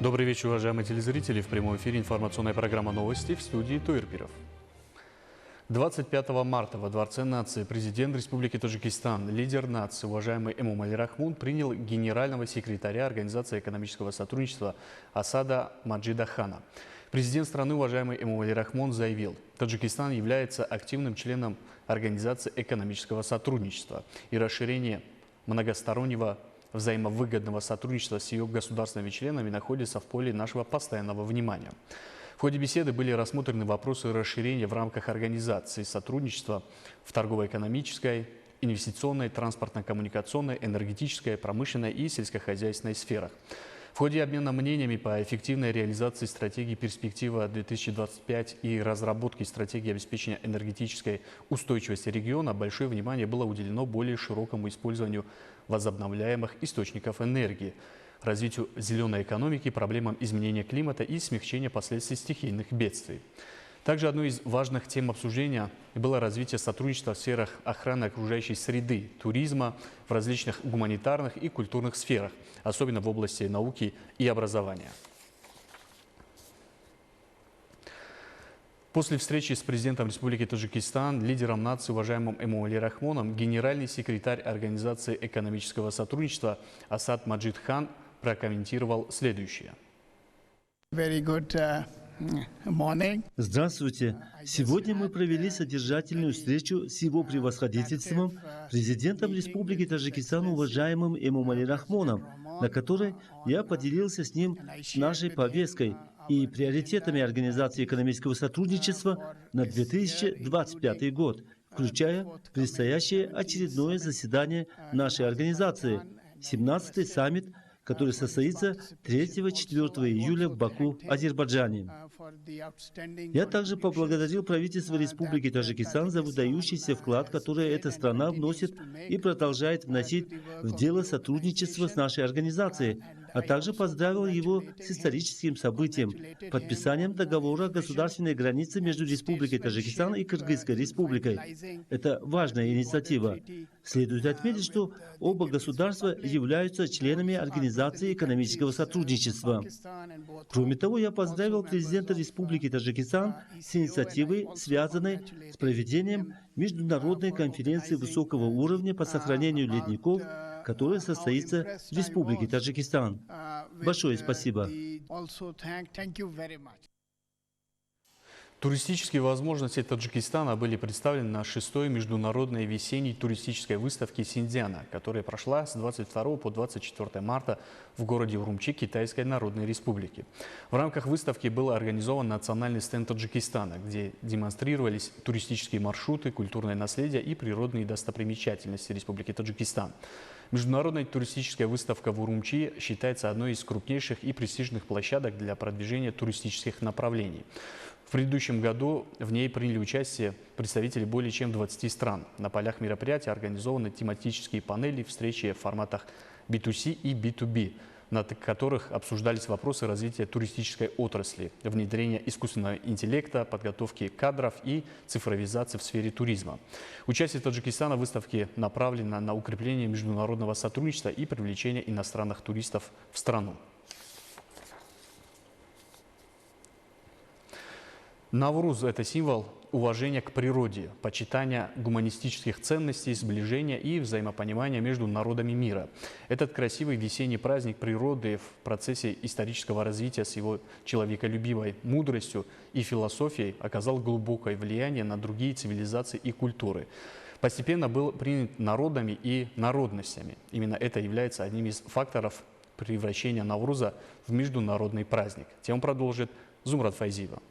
Добрый вечер, уважаемые телезрители. В прямом эфире информационная программа «Новости» в студии Туирпиров. 25 марта во Дворце нации президент Республики Таджикистан, лидер нации, уважаемый Эмомали Рахмон, принял генерального секретаря Организации экономического сотрудничества Асада Маджида Хана. Президент страны, уважаемый Эмомали Рахмон, заявил, Таджикистан является активным членом Организации экономического сотрудничества и расширение многостороннего взаимовыгодного сотрудничества с ее государственными членами находится в поле нашего постоянного внимания. В ходе беседы были рассмотрены вопросы расширения в рамках организации сотрудничества в торгово-экономической, инвестиционной, транспортно-коммуникационной, энергетической, промышленной и сельскохозяйственной сферах. В ходе обмена мнениями по эффективной реализации стратегии «Перспектива 2025» и разработки стратегии обеспечения энергетической устойчивости региона большое внимание было уделено более широкому использованию возобновляемых источников энергии, развитию зеленой экономики, проблемам изменения климата и смягчения последствий стихийных бедствий. Также одной из важных тем обсуждения было развитие сотрудничества в сферах охраны окружающей среды, туризма, в различных гуманитарных и культурных сферах, особенно в области науки и образования. После встречи с президентом Республики Таджикистан, лидером нации, уважаемым Эмомали Рахмоном, генеральный секретарь Организации экономического сотрудничества Асад Маджид Хан прокомментировал следующее. Здравствуйте. Сегодня мы провели содержательную встречу с его превосходительством, президентом Республики Таджикистан, уважаемым Эмомали Рахмоном, на которой я поделился с ним нашей повесткой и приоритетами Организации экономического сотрудничества на 2025 год, включая предстоящее очередное заседание нашей организации, 17-й саммит, который состоится 3-4 июля в Баку, Азербайджане. Я также поблагодарил правительство Республики Таджикистан за выдающийся вклад, который эта страна вносит и продолжает вносить в дело сотрудничества с нашей организацией, а также поздравил его с историческим событием – подписанием договора о государственной границе между Республикой Таджикистан и Кыргызской Республикой. Это важная инициатива. Следует отметить, что оба государства являются членами Организации экономического сотрудничества. Кроме того, я поздравил президента Республики Таджикистан с инициативой, связанной с проведением международной конференции высокого уровня по сохранению ледников, которая состоится в Республике Таджикистан. Большое спасибо. Туристические возможности Таджикистана были представлены на 6-й международной весенней туристической выставке Синдзяна, которая прошла с 22 по 24 марта в городе Урумчи Китайской Народной Республики. В рамках выставки был организован национальный стенд Таджикистана, где демонстрировались туристические маршруты, культурное наследие и природные достопримечательности Республики Таджикистан. Международная туристическая выставка в Урумчи считается одной из крупнейших и престижных площадок для продвижения туристических направлений. В предыдущем году в ней приняли участие представители более чем 20 стран. На полях мероприятия организованы тематические панели, встречи в форматах B2C и B2B, на которых обсуждались вопросы развития туристической отрасли, внедрения искусственного интеллекта, подготовки кадров и цифровизации в сфере туризма. Участие Таджикистана в выставке направлено на укрепление международного сотрудничества и привлечение иностранных туристов в страну. Навруз – это символ уважения к природе, почитания гуманистических ценностей, сближения и взаимопонимания между народами мира. Этот красивый весенний праздник природы в процессе исторического развития с его человеколюбивой мудростью и философией оказал глубокое влияние на другие цивилизации и культуры. Постепенно был принят народами и народностями. Именно это является одним из факторов превращения Навруза в международный праздник. Тему продолжит Зумрат Файзиева.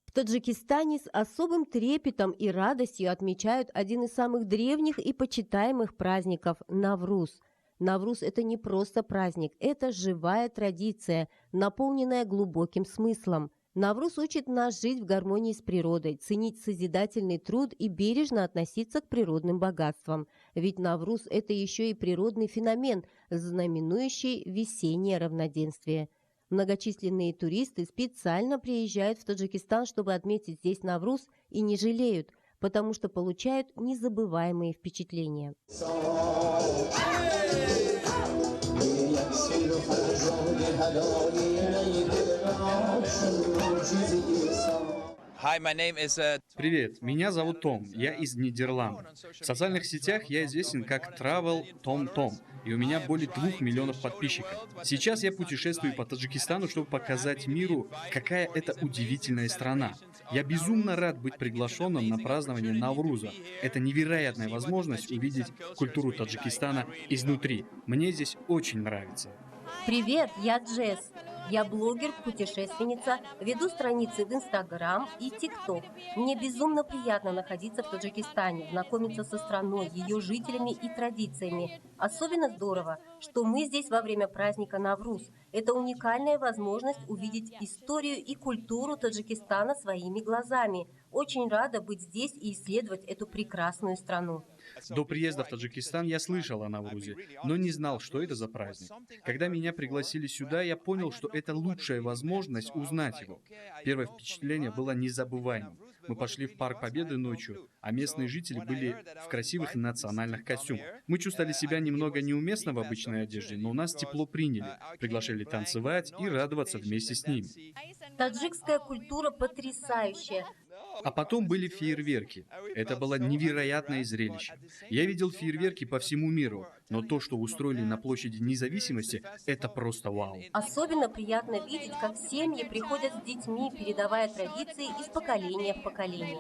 В Таджикистане с особым трепетом и радостью отмечают один из самых древних и почитаемых праздников – Навруз. Навруз – это не просто праздник, это живая традиция, наполненная глубоким смыслом. Навруз учит нас жить в гармонии с природой, ценить созидательный труд и бережно относиться к природным богатствам. Ведь Навруз – это еще и природный феномен, знаменующий весеннее равноденствие. Многочисленные туристы специально приезжают в Таджикистан, чтобы отметить здесь Навруз, и не жалеют, потому что получают незабываемые впечатления. Привет, меня зовут Том, я из Нидерландов. В социальных сетях я известен как Travel Tom Tom, и у меня более 2 миллионов подписчиков. Сейчас я путешествую по Таджикистану, чтобы показать миру, какая это удивительная страна. Я безумно рад быть приглашенным на празднование Навруза. Это невероятная возможность увидеть культуру Таджикистана изнутри. Мне здесь очень нравится. Привет, я Джесс. Я блогер, путешественница, веду страницы в Инстаграм и ТикТок. Мне безумно приятно находиться в Таджикистане, знакомиться со страной, ее жителями и традициями. Особенно здорово, что мы здесь во время праздника Навруз. Это уникальная возможность увидеть историю и культуру Таджикистана своими глазами. Очень рада быть здесь и исследовать эту прекрасную страну. До приезда в Таджикистан я слышал о Наврузе, но не знал, что это за праздник. Когда меня пригласили сюда, я понял, что это лучшая возможность узнать его. Первое впечатление было незабываемым. Мы пошли в Парк Победы ночью, а местные жители были в красивых национальных костюмах. Мы чувствовали себя немного неуместно в обычной одежде, но нас тепло приняли, приглашали танцевать и радоваться вместе с ними. Таджикская культура потрясающая. А потом были фейерверки. Это было невероятное зрелище. Я видел фейерверки по всему миру, но то, что устроили на площади Независимости, это просто вау. Особенно приятно видеть, как семьи приходят с детьми, передавая традиции из поколения в поколение.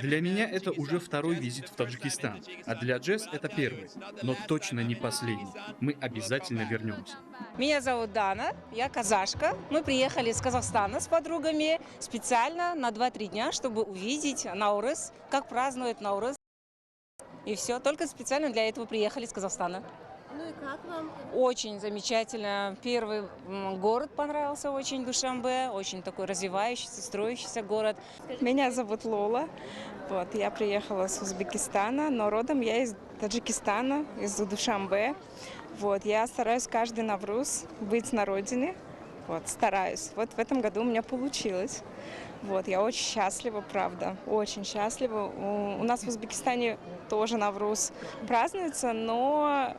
Для меня это уже второй визит в Таджикистан, а для Джесс это первый, но точно не последний. Мы обязательно вернемся. Меня зовут Дана, я казашка. Мы приехали из Казахстана с подругами специально на 2-3 дня, чтобы увидеть Наурыз, как празднуют Наурыз. И все, только специально для этого приехали из Казахстана. Ну и как вам? Очень замечательно. Первый город понравился очень, Душанбе, очень такой развивающийся, строящийся город. Меня зовут Лола. Вот, я приехала с Узбекистана, но родом я из Таджикистана, из Душанбе. Вот, я стараюсь каждый Навруз быть на родине. Вот, стараюсь. Вот в этом году у меня получилось. Вот, я очень счастлива, правда, очень счастлива. У нас в Узбекистане тоже Навруз празднуется, но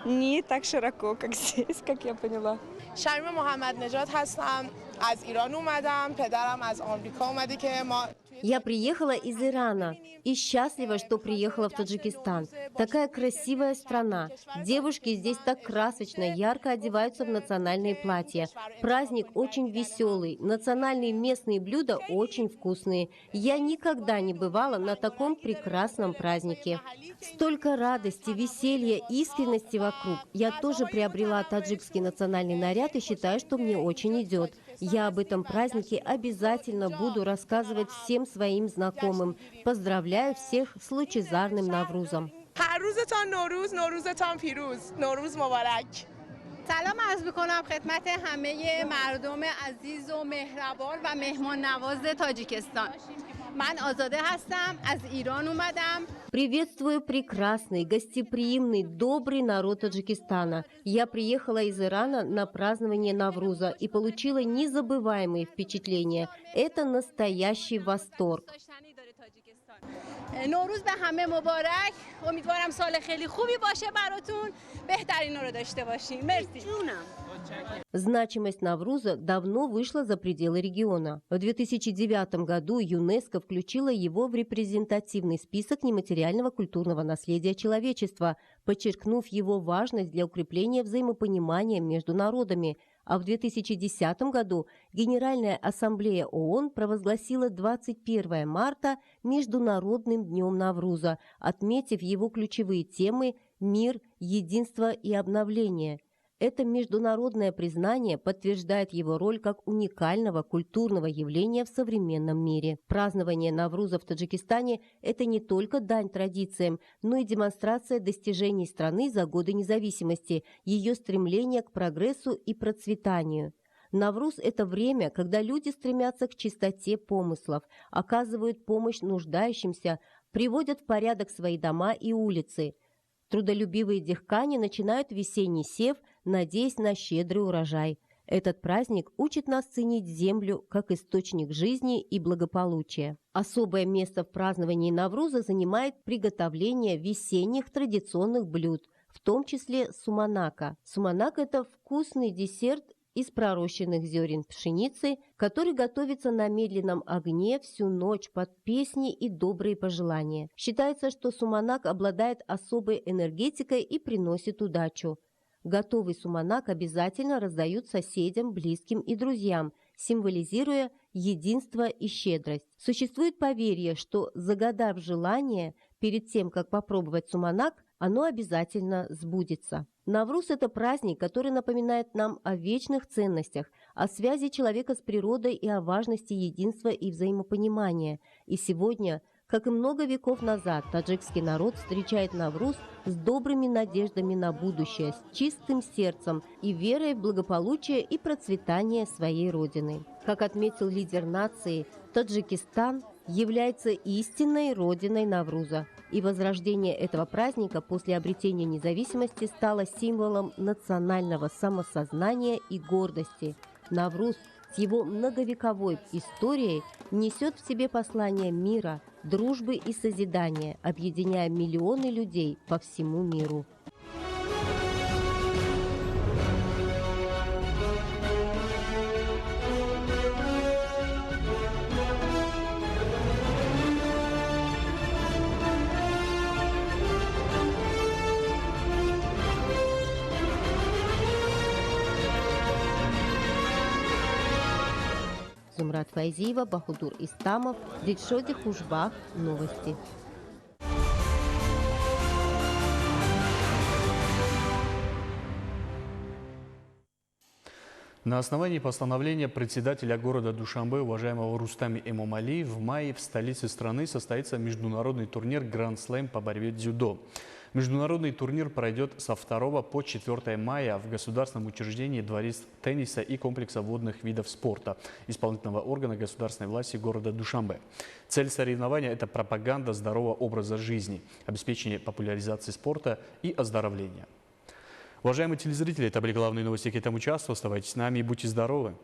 не так широко, как здесь, как я поняла. شمیم محمد نژاد هستم از ایران اومدم پدرم از آمریکا اومده که ما Я приехала из Ирана и счастлива, что приехала в Таджикистан. Такая красивая страна. Девушки здесь так красочно, ярко одеваются в национальные платья. Праздник очень веселый, национальные местные блюда очень вкусные. Я никогда не бывала на таком прекрасном празднике. Столько радости, веселья, искренности вокруг. Я тоже приобрела таджикский национальный наряд и считаю, что мне очень идет. Я об этом празднике обязательно буду рассказывать всем своим знакомым. Поздравляю всех с лучезарным Наврузом. سلام عرض می‌کنم خدمت همه مردم عزیز و مهربان و مهمان نواز تاجیکستان. من آزاده هستم از ایران اومدم. Приветствую прекрасный, гостеприимный, добрый народ Таджикистана. Я приехала из Ирана на празднование Навруза и получила незабываемые впечатления. Это настоящий восторг. نوروز به همه مبارک. امیدوارم سال خیلی خوبی باشه براتون. بهترینا رو داشته باشین. مرسی. Значимость Навруза давно вышла за пределы региона. В 2009 году ЮНЕСКО включила его в репрезентативный список нематериального культурного наследия человечества, подчеркнув его важность для укрепления взаимопонимания между народами. А в 2010 году Генеральная ассамблея ООН провозгласила 21 марта Международным днем Навруза, отметив его ключевые темы «Мир, единство и обновление». Это международное признание подтверждает его роль как уникального культурного явления в современном мире. Празднование Навруза в Таджикистане – это не только дань традициям, но и демонстрация достижений страны за годы независимости, ее стремление к прогрессу и процветанию. Навруз – это время, когда люди стремятся к чистоте помыслов, оказывают помощь нуждающимся, приводят в порядок свои дома и улицы. Трудолюбивые дехкани начинают весенний сев, надеясь на щедрый урожай. Этот праздник учит нас ценить землю как источник жизни и благополучия. Особое место в праздновании Навруза занимает приготовление весенних традиционных блюд, в том числе суманака. Суманак – это вкусный десерт из пророщенных зерен пшеницы, который готовится на медленном огне всю ночь под песни и добрые пожелания. Считается, что суманак обладает особой энергетикой и приносит удачу. Готовый суманак обязательно раздают соседям, близким и друзьям, символизируя единство и щедрость. Существует поверье, что, загадав желание, перед тем, как попробовать суманак, оно обязательно сбудется. Навруз – это праздник, который напоминает нам о вечных ценностях, о связи человека с природой и о важности единства и взаимопонимания. И сегодня, как и много веков назад, таджикский народ встречает Навруз с добрыми надеждами на будущее, с чистым сердцем и верой в благополучие и процветание своей родины. Как отметил лидер нации, Таджикистан является истинной родиной Навруза, и возрождение этого праздника после обретения независимости стало символом национального самосознания и гордости. Навруз с его многовековой историей несет в себе послание мира, дружбы и созидания, объединяя миллионы людей по всему миру. Зумрат Файзиева, Бахудур Истамов, Дильшоди Хужбах. Новости. На основании постановления председателя города Душанбе, уважаемого Рустами Эмомали, в мае в столице страны состоится международный турнир «Гранд-слэм» по борьбе дзюдо. Международный турнир пройдет со 2 по 4 мая в государственном учреждении Дворец тенниса и комплекса водных видов спорта исполнительного органа государственной власти города Душанбе. Цель соревнования – это пропаганда здорового образа жизни, обеспечение популяризации спорта и оздоровления. Уважаемые телезрители, это были главные новости к этому часу. Оставайтесь с нами и будьте здоровы!